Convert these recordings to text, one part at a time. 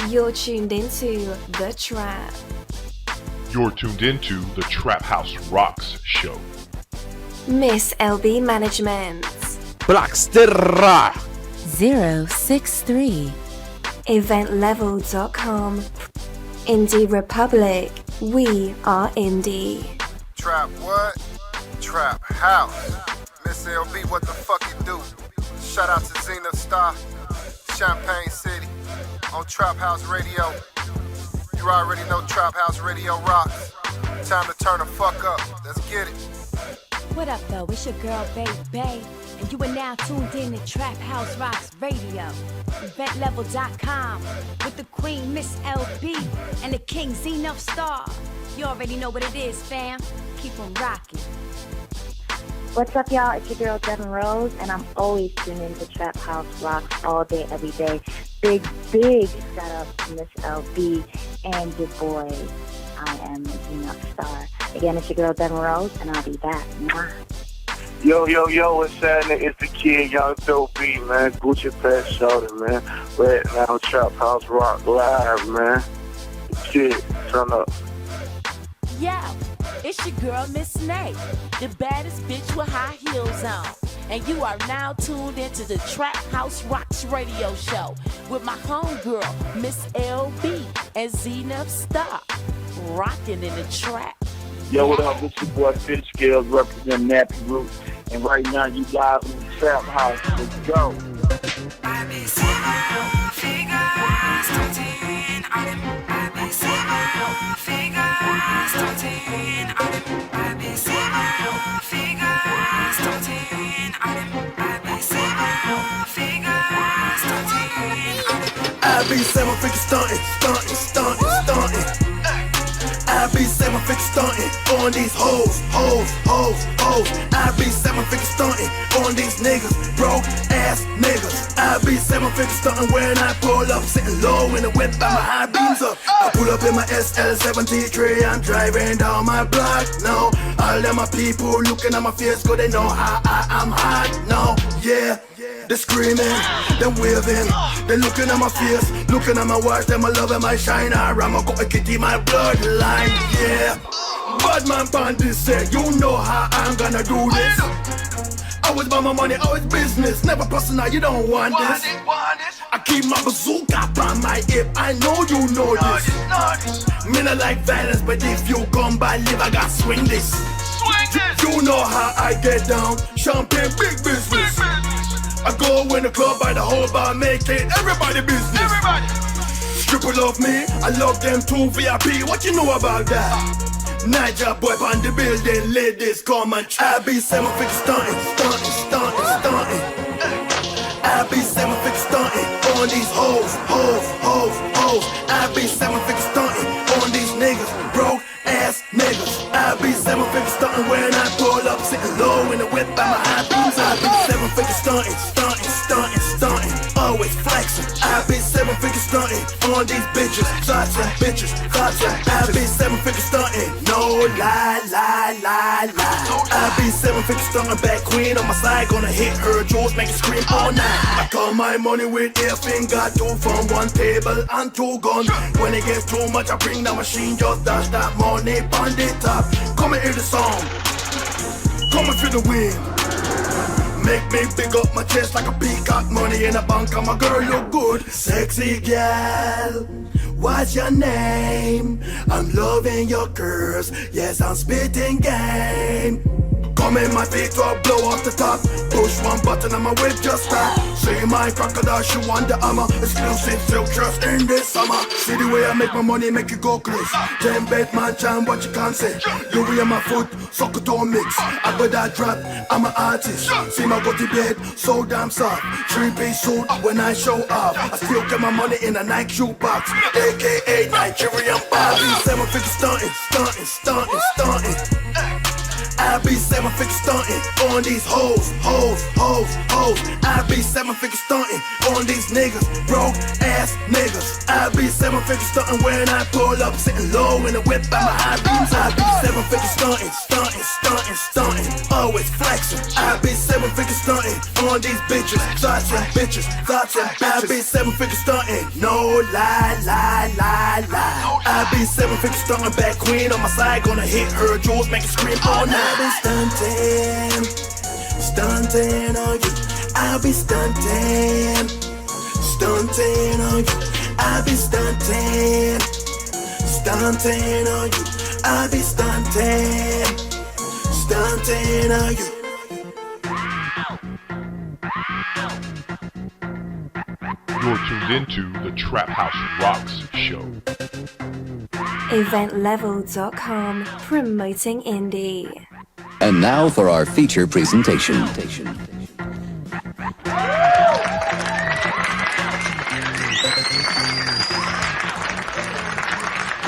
You're tuned into The Trap. You're tuned into the Trap House Rocks show. Miss LB Management. Blackster 063. Eventlevel.com. Indie Republic. We are indie. Trap what? Trap House. Miss LB, what the fuck you do? Shout out to Zenith Star, Champagne City, on Trap House Radio. You already know Trap House Radio rocks. Time to turn the fuck up. Let's get it. What up, though? It's your girl, Baby, and you are now tuned in to Trap House Rocks Radio. Eventlevel.com with the Queen, Miss LB, and the King, Zenith Star. You already know what it is, fam. Keep on rocking. What's up, y'all? It's your girl, Devin Rose, and I'm always tuned into Trap House Rocks all day, every day. Big shout out to Miss LB and your boy. I am Zenith Star. Again, it's your girl, Devin Rose, and I'll be back. Mwah. Yo, what's happening? It's the kid, Young Dope B, man. Gucci Pet Shoulder, man. Right now, Trap House Rock Live, man. Shit, turn up. Yo, it's your girl, Miss Snake, the baddest bitch with high heels on. And you are now tuned into the Trap House Rocks radio show with my homegirl, Miss LB and Zenith Star, rocking in the trap. Yo, what up? It's your boy, Fish Scales, representing Nappy Roots. And right now, you live in the Trap House. Let's go. I be seven figure stunting. I be seven figure stunting on these hoes. I be seven figure stunting on these niggas, broke ass niggas. I be seven figure stunting when I pull up, sitting low in the whip by my high beams up. I pull up in my SL73, I'm driving down my block now. All them my people looking at my face, cause they know how I'm hot now. Yeah. They screaming, they waving, they looking at my face, looking at my watch, them my love and my shine. I'm a go kitty, my bloodline, yeah. Bad man bandit said, you know how I'm gonna do this. Always about my money, always business, never personal, you don't want this. I keep my bazooka by my hip, I know you know this. Me not like violence, but if you come by live, I got swing this. You know how I get down, champagne, big business. I go in the club by the whole bar, make it everybody business. Stripper love me, I love them too, VIP, what you know about that? Niger boy on the building, ladies come and I be seven figure stunting. I be seven figure stunting on these hoes. I be seven figure stunting on these niggas, broke ass niggas. I be seven figure stunting when I pull up, sitting low in the whip by my high beams. I be seven figure stunting, always flexing. I be seven figure stunting on these bitches, thoughts. I be seven figure stunting, no lie. I be seven figure stunting, back queen on my side, gonna hit her jewels, make it scream all night. I call my money with a finger, two from one table and two guns. When it gets too much, I bring the machine, just dash that money on the top. Come and hear the song, come and feel the wind. Make me big up my chest like a peacock. Money in a bank and my girl look good. Sexy girl, what's your name? I'm loving your curves, yes I'm spitting game. Come in my feet to blow off the top. Push one button and my whip just stop. See my crocodile, she want the armor. Exclusive silk dress in this summer. See the way I make my money, make you go crazy. 10 bed man, jam, what you can't say. Louis on my foot, sucker don't mix. I got that drop, I'm an artist. See my go to bed, so damn soft. 3-piece suit when I show up. I still get my money in a Nike shoe box, aka Nigerian Bobby. Seven figure stunting. I be seven figure stunting on these hoes. I be seven figure stunting on these niggas, broke ass niggas. I be seven figure stunting when I pull up, sitting low in the whip by my high beams. I be seven figure stunting, always flexing. I be seven figure stunting on on these bitches. Thoughts and bitches, thoughts and bitches. I be 7-figure stunting, no lie, lie, lie, lie. I be 7-figure stunting, back queen on my side, gonna hit her jewels, make her scream all night. I be stunting on you. I be stunting on you. I be stunting on you. I be stunting on you. You're tuned into the Trap House Rocks show. Eventlevel.com, promoting indie. And now for our feature presentation.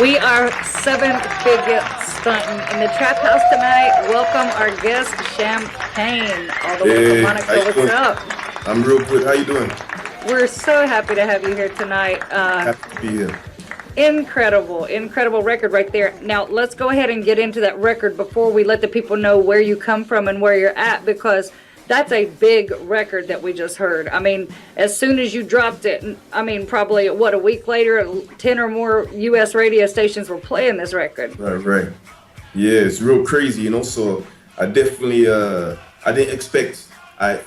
We are 7-figure stunting in the Trap House tonight. Welcome our guest, Champagne, all the way from Monaco. What's up? I'm real good. How you doing? We're so happy to have you here tonight. Happy to be here. Incredible record right there. Now, let's go ahead and get into that record before we let the people know where you come from and where you're at, because that's a big record that we just heard. I mean, as soon as you dropped it, I mean, probably, a week later, 10 or more U.S. radio stations were playing this record. Right. Yeah, it's real crazy, you know, so I definitely, I didn't expect, I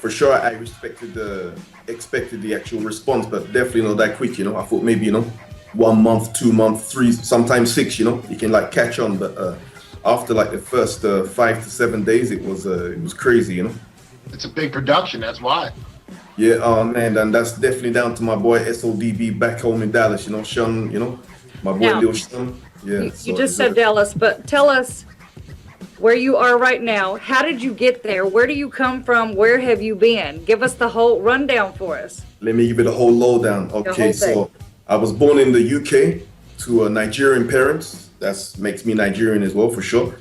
expected the actual response, but definitely not that quick, you know. I thought maybe, 1 month, 2 months, 3, sometimes 6, you can like catch on, but after like the first 5 to 7 days, it was crazy, you know. It's a big production, that's why. Yeah, oh man, and that's definitely down to my boy SODB back home in Dallas, Sham, my boy Now, Lil Sham. Yeah. You just said Dallas, but tell us where you are right now. How did you get there? Where do you come from? Where have you been? Give us the whole rundown for us. Let me give you the whole lowdown. Okay, so I was born in the UK to Nigerian parents. That makes me Nigerian as well, for sure.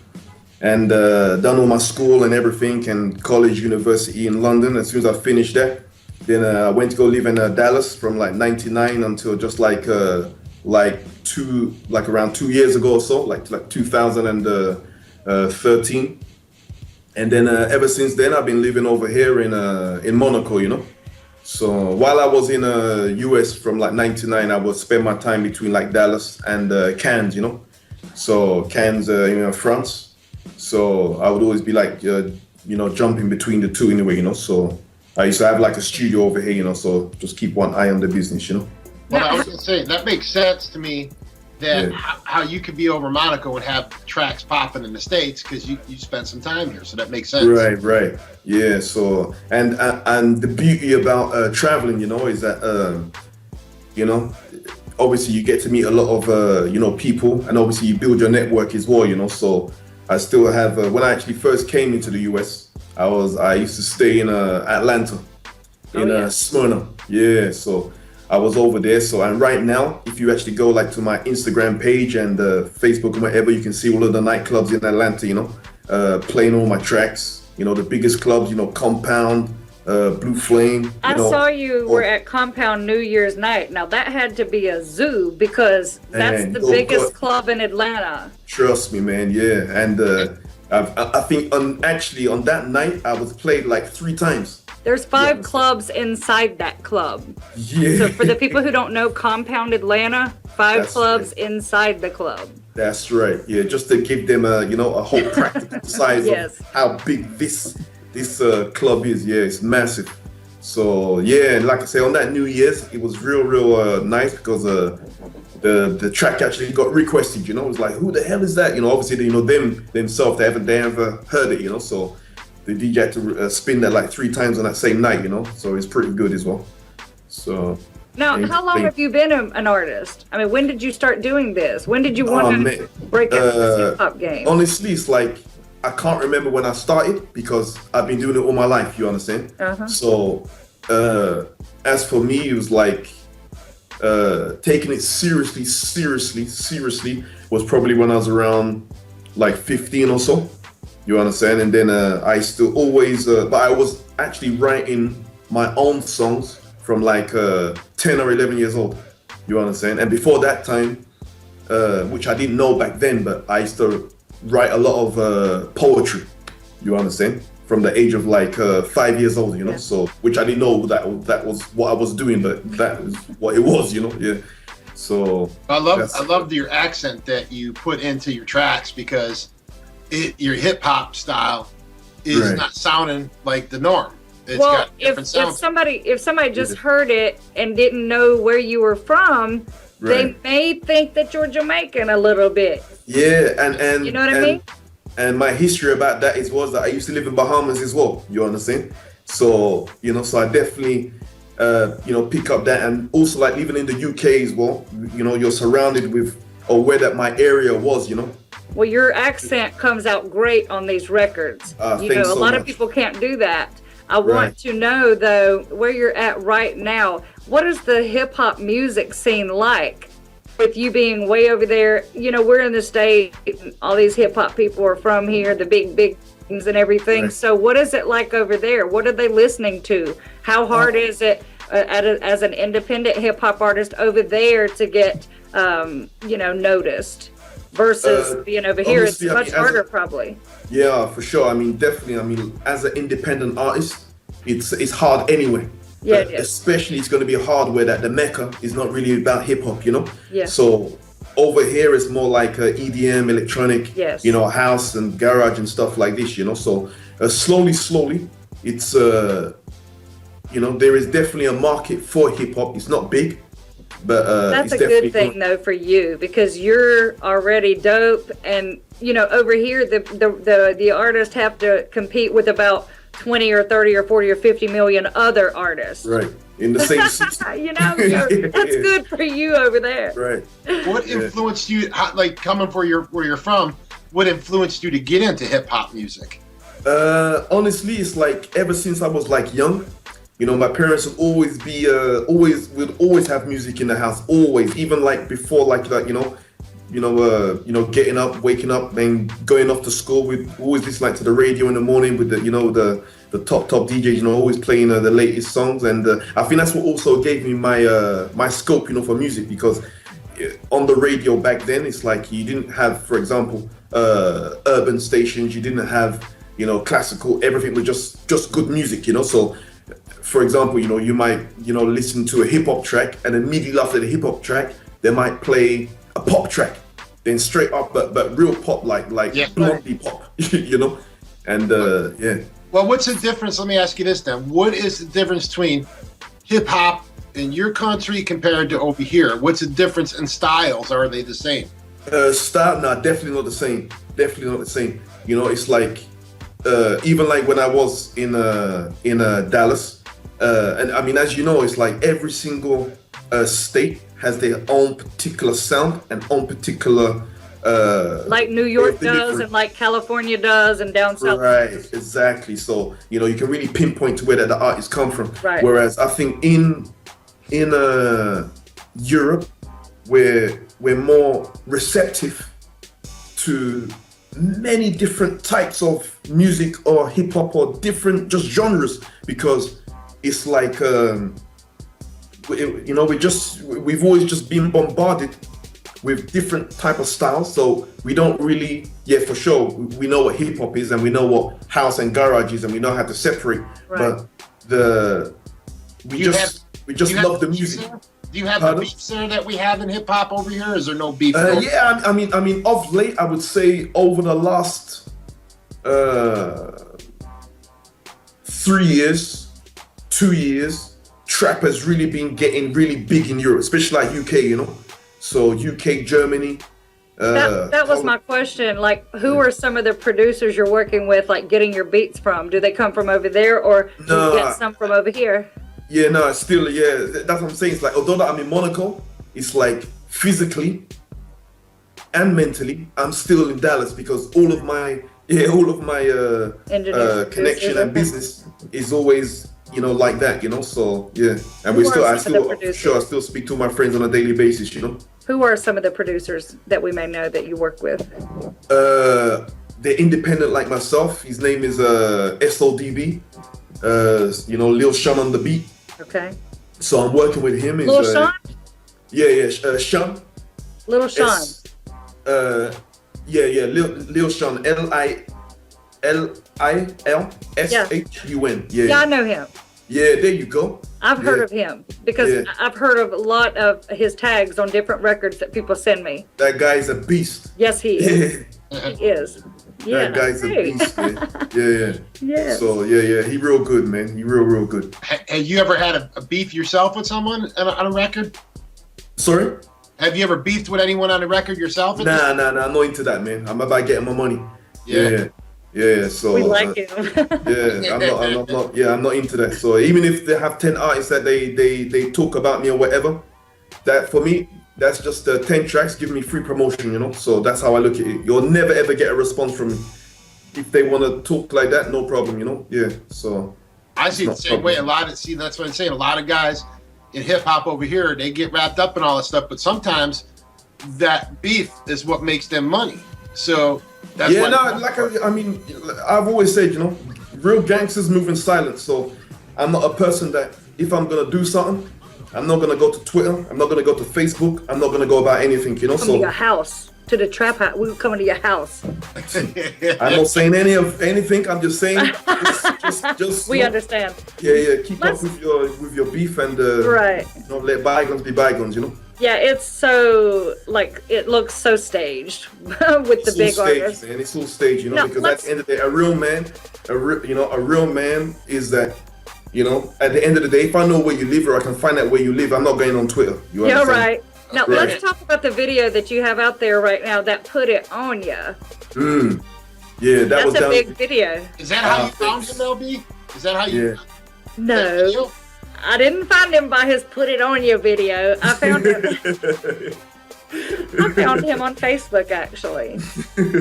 And done all my school and everything, and college, university in London. As soon as I finished that, then I went to go live in Dallas from like 99 until just around 2 years ago or so, like 2013. And then ever since then, I've been living over here in Monaco, So while I was in US from like 99, I would spend my time between like Dallas and Cannes, So Cannes, France. So I would always be like, jumping between the two anyway, So I used to have like a studio over here, so just keep one eye on the business, Well, I was gonna say, that makes sense to me, that how you could be over Monaco and have tracks popping in the States, because you spent some time here, so that makes sense. Right. Yeah, so, and the beauty about traveling, is that, obviously you get to meet a lot of, people, and obviously you build your network as well, so I still have, when I actually first came into the US, I used to stay in Atlanta, in Smyrna. Yeah, so I was over there. So, and right now, if you actually go like to my Instagram page and Facebook and whatever, you can see all of the nightclubs in Atlanta, playing all my tracks, the biggest clubs, Compound, Blue Flame. I saw you were at Compound New Year's night. Now that had to be a zoo, because that's the biggest club in Atlanta. Trust me, man. Yeah, and I think on that night I was played like 3 times. There's 5 clubs inside that club. Yeah. So for the people who don't know Compound Atlanta, 5 clubs inside the club. That's right. Yeah, just to give them a whole practical size of how big this club is. Yeah, it's massive. So yeah, and like I say, on that New Year's, it was real nice, because the track actually got requested. It was like, who the hell is that? Obviously, themselves, they ever heard it. So the DJ had to spin that like 3 times on that same night. So it's pretty good as well. So now, how long have you been an artist? I mean, when did you start doing this? When did you want to break into the hip hop game? Honestly, it's like, I can't remember when I started, because I've been doing it all my life, you understand? So as for me, it was like taking it seriously was probably when I was around like 15 or so, you understand? And then I still always, but I was actually writing my own songs from like 10 or 11 years old, you understand? And before that time, which I didn't know back then, but I used to write a lot of poetry, you understand? from the age of like 5 years old, you know. So which I didn't know that was what I was doing, but that is what it was, you know. Yeah. So I love your accent that you put into your tracks, because your hip hop style is not sounding like the norm. It's got different sounds. If somebody just heard it and didn't know where you were from, they may think that you're Jamaican a little bit. Yeah, and you know what I mean? And my history about that was that I used to live in Bahamas as well. You understand? So, you know, so I definitely, you know, pick up that. And also like living in the UK as well, you know, you're surrounded with, or where that my area was, you know. Well, your accent comes out great on these records. You know, a lot of people can't do that. I want to know, though, where you're at right now. What is the hip hop music scene like? With you being way over there, you know, we're in the state, all these hip hop people are from here, the big things and everything. Right. So what is it like over there? What are they listening to? How hard is it as an independent hip hop artist over there to get, you know, noticed versus being over here? It's much harder probably. Yeah, for sure. I mean, definitely. I mean, as an independent artist, it's hard anyway. Yeah, especially it's going to be hard where that the Mecca is not really about hip hop, you know. Yeah. So over here it's more like EDM, electronic, you know, house and garage and stuff like this, you know. So slowly, it's you know, there is definitely a market for hip hop. It's not big, but that's it's a good thing though for you, because you're already dope, and you know, over here the artists have to compete with about 20 or 30 or 40 or 50 million other artists. Right. In the same system. You know, that's good for you over there. Right. What influenced you, like coming where you're from, what influenced you to get into hip hop music? Honestly, it's like ever since I was like young, you know, my parents would always be, always have music in the house, always, even like before, like that, you know, getting up, waking up, then going off to school. We'd always listen like to the radio in the morning with the, you know, the top DJs, you know, always playing the latest songs. And I think that's what also gave me my scope, you know, for music, because on the radio back then, it's like you didn't have, for example, urban stations. You didn't have, you know, classical. Everything was just good music, you know. So, for example, you know, you might, you know, listen to a hip hop track, and immediately after the hip hop track, they might play a pop track, then straight up, but real pop, like blondie pop, you know, and yeah. Well, what's the difference? Let me ask you this then: what is the difference between hip hop in your country compared to over here? What's the difference in styles? Are they the same? Style? No, definitely not the same. Definitely not the same. You know, it's like even like when I was in Dallas, and I mean, as you know, it's like every single state has their own particular sound and own particular like New York does and like California does and down south. Right, exactly. So, you know, you can really pinpoint to where the artists come from. Right. Whereas I think in Europe, we're more receptive to many different types of music or hip hop or different just genres, because it's like you know, we've always just been bombarded with different type of styles, so we don't really, for sure, we know what hip hop is and we know what house and garage is and we know how to separate. Right. But we just love the music. Do you have the beef there that we have in hip hop over here? Is there no beef? Yeah, I mean, of late, I would say over the last 3 years, 2 years, trap has really been getting really big in Europe, especially like UK, you know. So UK, Germany. That was my question. Like, who are some of the producers you're working with, like getting your beats from? Do they come from over there, or do you get some from over here? Yeah, no, still, that's what I'm saying. It's like, although that I'm in Monaco, it's like physically and mentally, I'm still in Dallas, because all of my connection and business is always, you know, like that, you know. So yeah, and I still speak to my friends on a daily basis, you know. Who are some of the producers that we may know that you work with? They're independent like myself. His name is SODB. You know, Lil Sham on the beat. Okay. So I'm working with him. Lil Sham? Yeah, Sham. Little Sham. Lil Sham. ILSHUN. Yeah, I know him. Yeah, there you go. I've heard of him because I've heard of a lot of his tags on different records that people send me. That guy's a beast. Yes, he is. He is. Yeah, that guy's a beast, man. Yeah. Yeah. So he real good, man. He real good. Have you ever had a beef yourself with someone on a record? Sorry? Have you ever beefed with anyone on a record yourself? Nah. I'm not into that, man. I'm about getting my money. Yeah. So we like him. I'm not into that. So even if they have 10 artists that they talk about me or whatever, that for me, that's just 10 tracks give me free promotion, you know. So that's how I look at it. You'll never ever get a response from me. If they want to talk like that, no problem, you know. Yeah. So I see it the same way. That's what I'm saying. A lot of guys in hip hop over here, they get wrapped up in all that stuff, but sometimes that beef is what makes them money. So that's I've always said, you know, real gangsters move in silence. So I'm not a person that if I'm gonna do something, I'm not gonna go to Twitter, I'm not gonna go to Facebook, I'm not gonna go about anything, you know. Come to your house, to the trap house. We were coming to your house. I'm not saying anything. I'm just saying, just we understand. Yeah. Keep up with your beef and right. You know, let bygones be bygones, you know. Yeah, it's so it looks so staged with the big artists. Man. It's all staged, you know, because at the end of the day, a real man is that, you know, at the end of the day, if I know where you live or I can find out where you live, I'm not going on Twitter. You understand? Yeah, right. Now let's talk about the video that you have out there right now that put it on you. Yeah, that's a big video. Is that how you found him, LB? Is that how you? No. I didn't find him by his "Put It On You" video. I found him. I found him on Facebook, actually.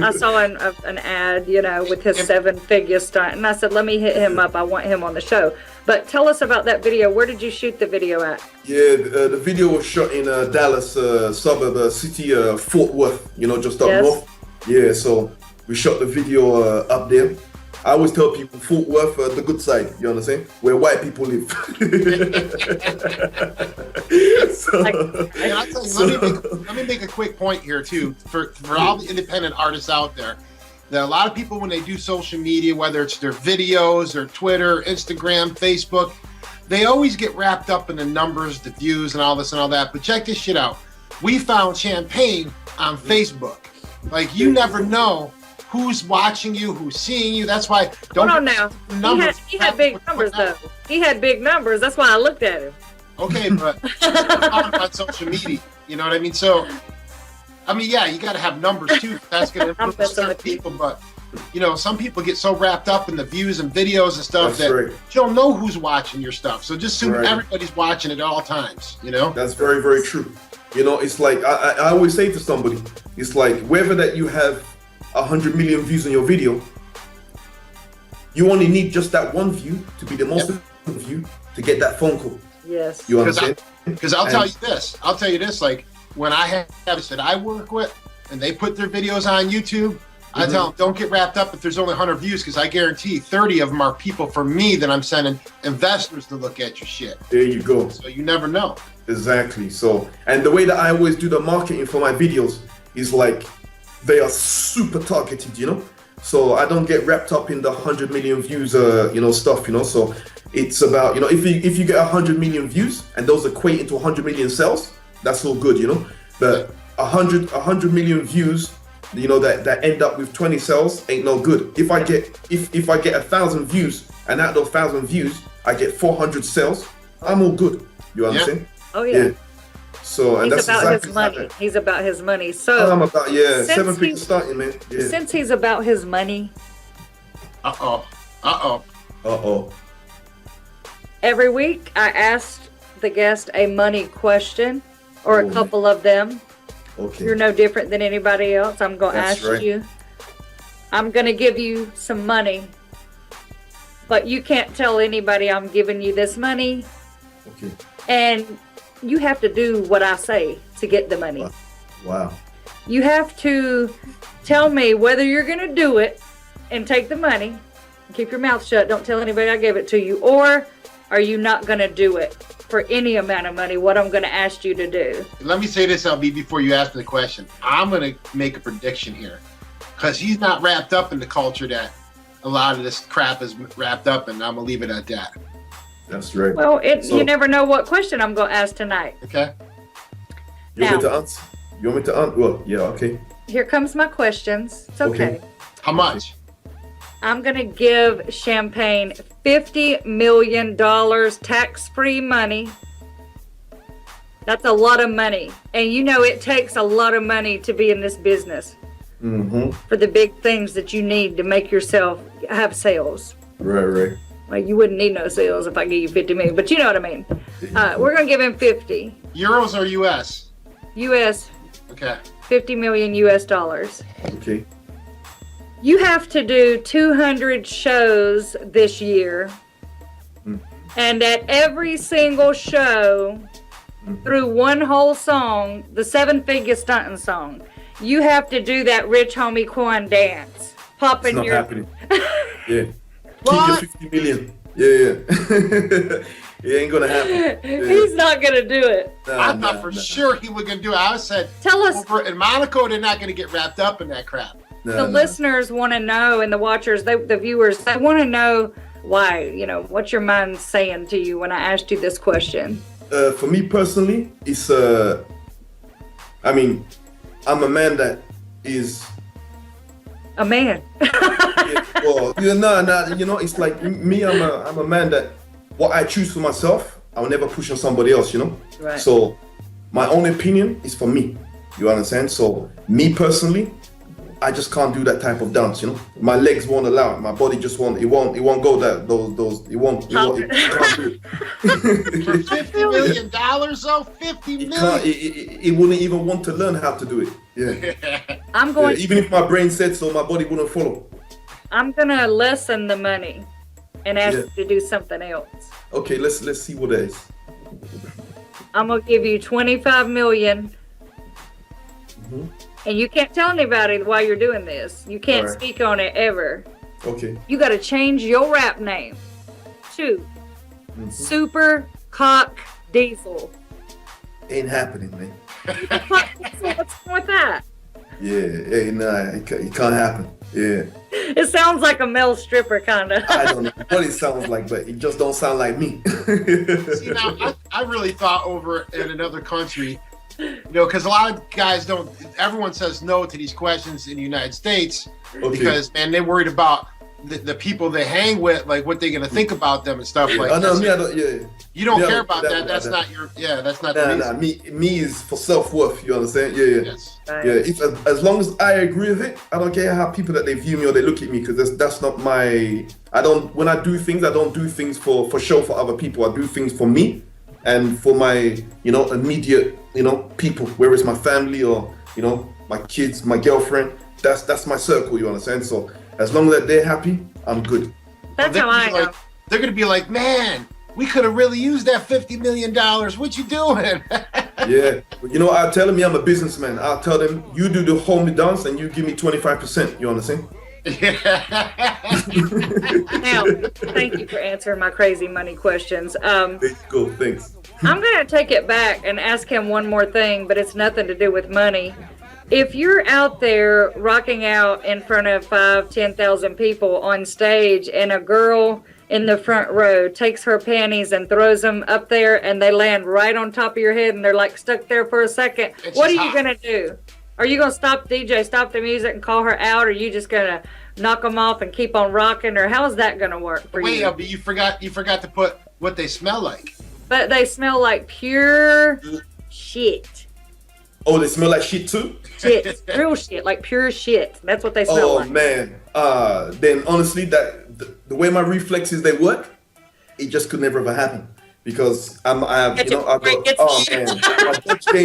I saw an ad, you know, with his 7-figure stunt, and I said, "Let me hit him up. I want him on the show." But tell us about that video. Where did you shoot the video at? Yeah, the video was shot in Dallas suburb city, Fort Worth. You know, just up north. Yeah, so we shot the video up there. I always tell people Fort Worth, the good side, you understand? Where white people live. Let me make a quick point here too, for all the independent artists out there. That a lot of people, when they do social media, whether it's their videos or Twitter, Instagram, Facebook, they always get wrapped up in the numbers, the views, and all this and all that. But check this shit out. We found Champagne on Facebook. Like, you never know who's watching you, who's seeing you. That's why hold on now. He had big numbers though. He had big numbers. That's why I looked at him. Okay, but I'm on social media. You know what I mean? So, I mean, yeah, you got to have numbers too. That's going to influence certain people. But you know, some people get so wrapped up in the views and videos and stuff that you don't know who's watching your stuff. So just assume everybody's watching at all times. You know? That's very, very true. You know, it's like I always say to somebody, it's like whether that you have 100 million views on your video, you only need just that one view to be the most important view to get that phone call. Yes. You understand? Because I'll tell you this, like when I have that I work with and they put their videos on YouTube, I tell them, don't get wrapped up if there's only 100 views, because I guarantee 30 of them are people for me that I'm sending investors to look at your shit. There you go. So you never know. Exactly. So, and the way that I always do the marketing for my videos is like, they are super targeted, you know? So I don't get wrapped up in the 100 million views, you know, stuff, you know? So it's about, you know, if you get 100 million views and those equate into 100 million sales, that's all good, you know? But 100 million views, you know, that end up with 20 sales ain't no good. If I get 1,000 views and out of those 1,000 views, I get 400 sales, I'm all good. You understand? Oh yeah. So, and he's that's about exactly his money. He's about his money. So I'm about 7 figure starting, man. Yeah. Since he's about his money. Every week I asked the guest a money question or a couple of them. Okay. You're no different than anybody else. I'm going to ask you. I'm going to give you some money, but you can't tell anybody I'm giving you this money. Okay. And you have to do what I say to get the money. Wow. You have to tell me whether you're going to do it and take the money, keep your mouth shut, don't tell anybody I gave it to you, or are you not going to do it for any amount of money, what I'm going to ask you to do. Let me say this, LB, before you ask me the question. I'm going to make a prediction here, because he's not wrapped up in the culture that a lot of this crap is wrapped up, and I'm gonna leave it at that. That's right. Well, you never know what question I'm going to ask tonight. Okay. You want me to answer? You want me to answer? Well, yeah, okay. Here comes my questions. It's okay. How much? I'm going to give Champagne $50 million tax-free money. That's a lot of money. And you know it takes a lot of money to be in this business. Mm-hmm. For the big things that you need to make yourself have sales. Right. Like, you wouldn't need no sales if I give you 50 million, but you know what I mean. We're going to give him 50. Euros or US? US. Okay. 50 million US dollars. Okay. You have to do 200 shows this year. And at every single show, through one whole song, the 7-figure stunting song, you have to do that Rich Homie Quan dance. Popping it's not your... happening. Yeah. What? Keep your 50 million. Yeah. It ain't gonna happen. Yeah. He's not gonna do it. I thought for sure he was gonna do it. I said, tell us. Over in Monaco, they're not gonna get wrapped up in that crap. The listeners want to know, and the watchers, the viewers, they want to know why. You know, what's your mind saying to you when I asked you this question? For me personally, it's I mean, I'm a man that is a man. Well, you know, it's like me. I'm a man that what I choose for myself, I'll never push on somebody else. You know. Right. So my own opinion is for me. You understand? So me personally, I just can't do that type of dance. You know, my legs won't allow it. My body just won't. It won't go that those. It won't. It can't do it. For $50 million, though, $50 million. It wouldn't even want to learn how to do it. Yeah. I'm going. Yeah, even if my brain said so, my body wouldn't follow. I'm gonna lessen the money and ask you to do something else. Okay, let's see what that is. I'm gonna give you 25 million. And you can't tell anybody why you're doing this. You can't speak on it ever. Okay. You got to change your rap name to Super Cock Diesel. Ain't happening, man. What's wrong with that? Yeah, hey, nah, it can't happen. Yeah. It sounds like a male stripper, kind of. I don't know what it sounds like, but it just don't sound like me. See, now, I really thought over in another country, you know, because a lot of guys don't, everyone says no to these questions in the United States because, man, they're worried about the people they hang with, like what they're going to think about them and stuff like that. No, me, I don't, yeah. You don't care about that. That's not your, that's not the reason. Me is for self-worth, you understand? Yeah. Yes. Yeah, if, as long as I agree with it, I don't care how people that they view me or they look at me, because that's not my, when I do things, I don't do things for show for other people. I do things for me and for my, immediate, people, whether it's my family or, my kids, my girlfriend. That's my circle, you understand? So as long as they're happy, I'm good. That's how I am. They're going to be like, man, we could have really used that $50 million. What you doing? Yeah, I'll tell them, I'm a businessman. I'll tell them, you do the homie dance and you give me 25%. You understand? Now, thank you for answering my crazy money questions. There you go, thanks. I'm going to take it back and ask him one more thing, but it's nothing to do with money. If you're out there rocking out in front of 10,000 people on stage and a girl in the front row takes her panties and throws them up there and they land right on top of your head and they're like stuck there for a second, what are you going to do? Are you going to stop the music and call her out, or are you just going to knock them off and keep on rocking, or how's that going to work for you? Wait, you forgot to put what they smell like. But they smell like pure shit. Oh, they smell like shit too? Shit, real shit, like pure shit. That's what they smell like. Oh man, then honestly, the way my reflexes they work, it just could never ever happen, because my dodge game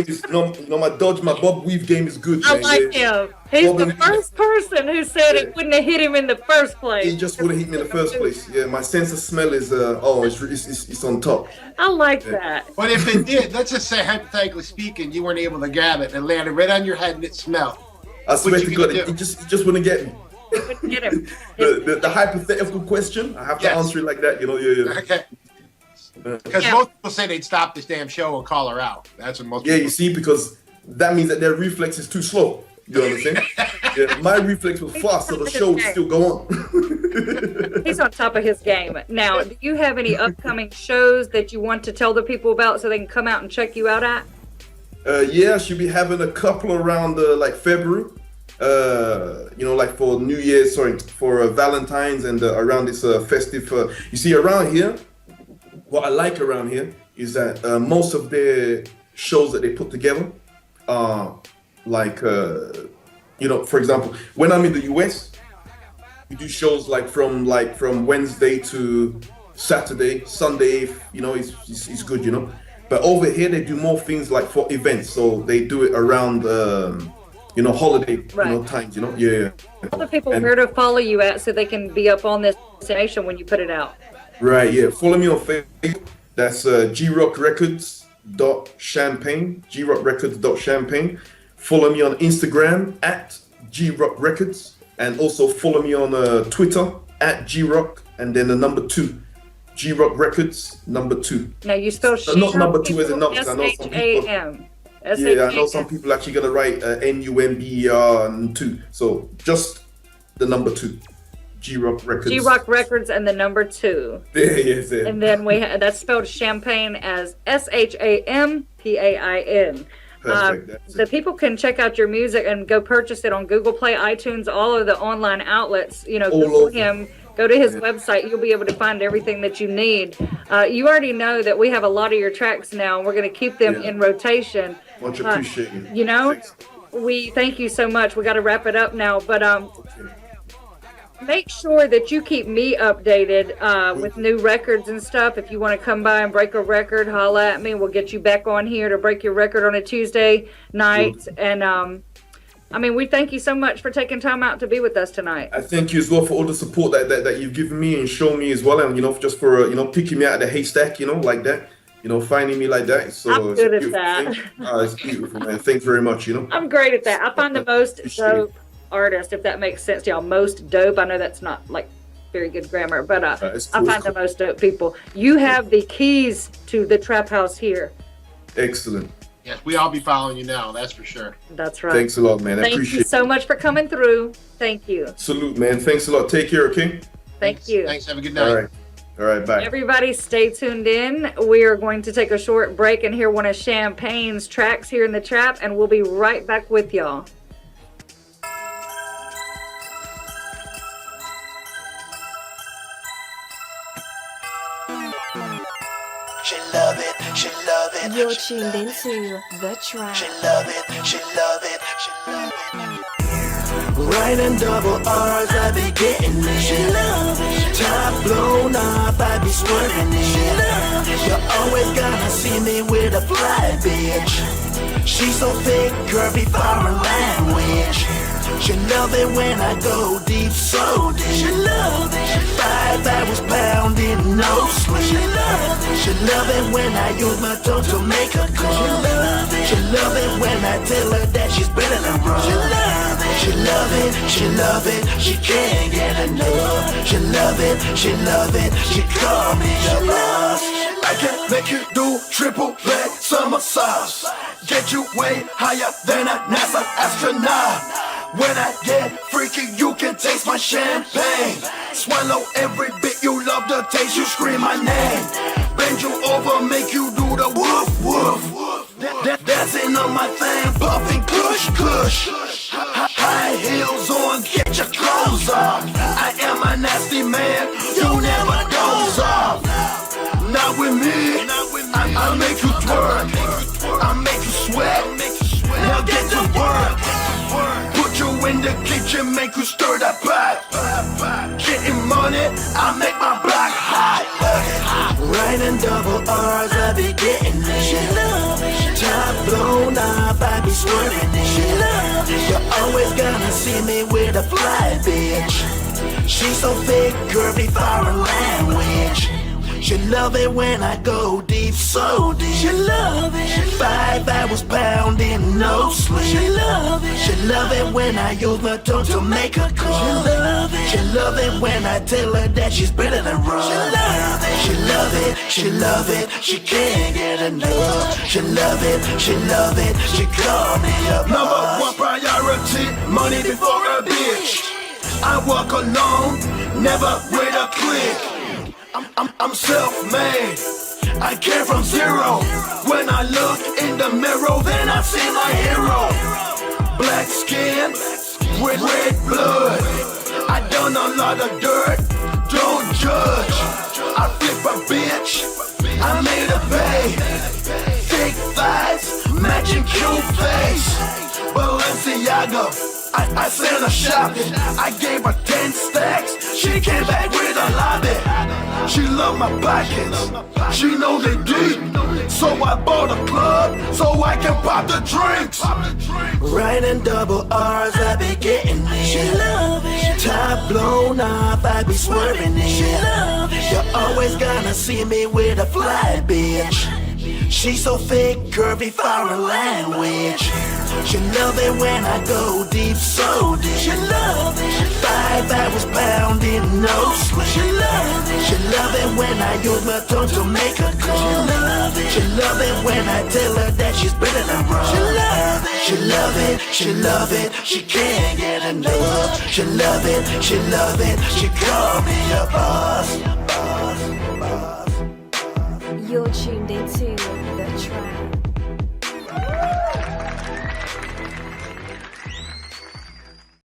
is, my bob weave game is good. I like him. He's the first person who said it wouldn't have hit him in the first place. It just wouldn't hit me in the first place. Yeah, my sense of smell is it's on top. I like that. But if it did, let's just say hypothetically speaking, you weren't able to grab it and it landed right on your head and it smelled. I swear to God, it just wouldn't get me. Get him. The hypothetical question, I have to answer it like that, Yeah. Okay. Because most people say they'd stop this damn show and call her out. That's what most people you see, because that means that their reflex is too slow. You understand? My reflex was fast, so the show would still go on. He's on top of his game. Now, do you have any upcoming shows that you want to tell the people about so they can come out and check you out at? Yeah, I should be having a couple around like February. Like for New Year's, for Valentine's and around this festive. You see, around here, what I like around here is that most of the shows that they put together are like, for example, when I'm in the US, we do shows from Wednesday to Saturday, Sunday. It's good, But over here, they do more things like for events. So they do it around, holiday times. Yeah. Tell the people where to follow you at so they can be up on this destination when you put it out. Right. Yeah. Follow me on Facebook. That's grockrecords.champagne. grockrecords.champagne. Follow me on Instagram at grockrecords, and also follow me on Twitter at grock, and then the number 2. Grock Records, number 2. Now you spell Sham. Not number 2 as in numbers. I know some people. Yeah, I know some people actually gonna write NUMBER and 2. So just the number 2. Grock Records. Grock Records and the number 2. Yes. And then that's spelled Champagne as SHAMPAIN. The people can check out your music and go purchase it on Google Play, iTunes, all of the online outlets. Google him. Go to his website. You'll be able to find everything that you need. You already know that we have a lot of your tracks now. We're going to keep them in rotation. Much appreciated. We thank you so much. We got to wrap it up now, but make sure that you keep me updated with new records and stuff. If you want to come by and break a record, holla at me. We'll get you back on here to break your record on a Tuesday night. And we thank you so much for taking time out to be with us tonight. I thank you as well for all the support that you've given me and shown me as well, and just for picking me out of the haystack, like that, finding me like that. So I'm good at that. It's beautiful, man. Thanks very much. I'm great at that. I find the most dope artist, if that makes sense to y'all. Most dope. I know that's not like very good grammar, but I find the most dope people. You have the keys to the trap house here. Excellent. Yes, we all be following you now. That's for sure. That's right. Thanks a lot, man. I appreciate it. Thank you so much for coming through. Thank you. Salute, man. Thanks a lot. Take care, okay? Thank you. Thanks. Have a good night. All right. Bye. Everybody stay tuned in. We are going to take a short break and hear one of Champagne's tracks here in the trap, and we'll be right back with y'all. She love it, she love it. You're tuned into The Trap. She love it, she love it, she love it. Writing double R's, I be getting it. She love it. Top blown up, I be swerving it. She love it. You always gonna see me with a fly bitch. She's so thick, curvy, foreign language. She love it when I go deep, so deep. She love it. 5 hours pounding, no sleep. She love it. She love it when I use my tongue to make her come. She love it. She love it when I tell her that she's better than wrong. She love it. She love it. She love it. She can't get enough. She love it. She love it. She call me a boss. I can make you do triple leg somersaults. Get you way higher than a NASA astronaut. When I get freaky, you can taste my champagne. Swallow every bit, you love the taste, you scream my name. Bend you over, make you do the woof woof. Dancing on my thing, puffing kush kush. High heels on, get your clothes off. I am a nasty man, you never doze off. Not with me, I'll make you twerk. I'll make you sweat, now get to work. Put you in the kitchen, make you stir that pot. Getting money, I make my block hot. Writing double R's, I be getting it. She love it. Top blown up, I be swerving it. She love it. You always gonna see me with a fly bitch. She's so thick, curvy, foreign language. She love it when I go deep, so deep. She love it. 5 hours pounding, no sleep. She love it. She love it when I use my tongue to make her come. She love it. She love it when I tell her that she's better than wrong. She love it. She love it. She love it. She can't get enough. She love it. She love it. She call me a boss. Number 1 priority, money before a bitch. I walk alone, never with a click. I'm self-made. I came from zero. When I look in the mirror, then I see my hero. Black skin with red blood. I done a lot of dirt. Don't judge. I flip a bitch. I made a pay. Thick thighs, matching cute face. Balenciaga. I sent her shopping. I gave her 10 stacks. She came back with a lobby. She loved my pockets. She know they deep. So I bought a club so I can pop the drinks. Writing double R's, I be getting it. She love it. Top blown off, I be swerving it. She love it. You're always gonna see me with a fly bitch. She so thick, curvy, foreign language. She love it when I go deep, so deep. She love it. 5 hours pounding, no sleep. She love it. She love it when I use my tongue to make her call. She love it. She love it when I tell her that she's better than wrong. She love it. She love it. She love it. She can't get enough. She love it. She love it. She call me a boss. You're tuned into The Trap.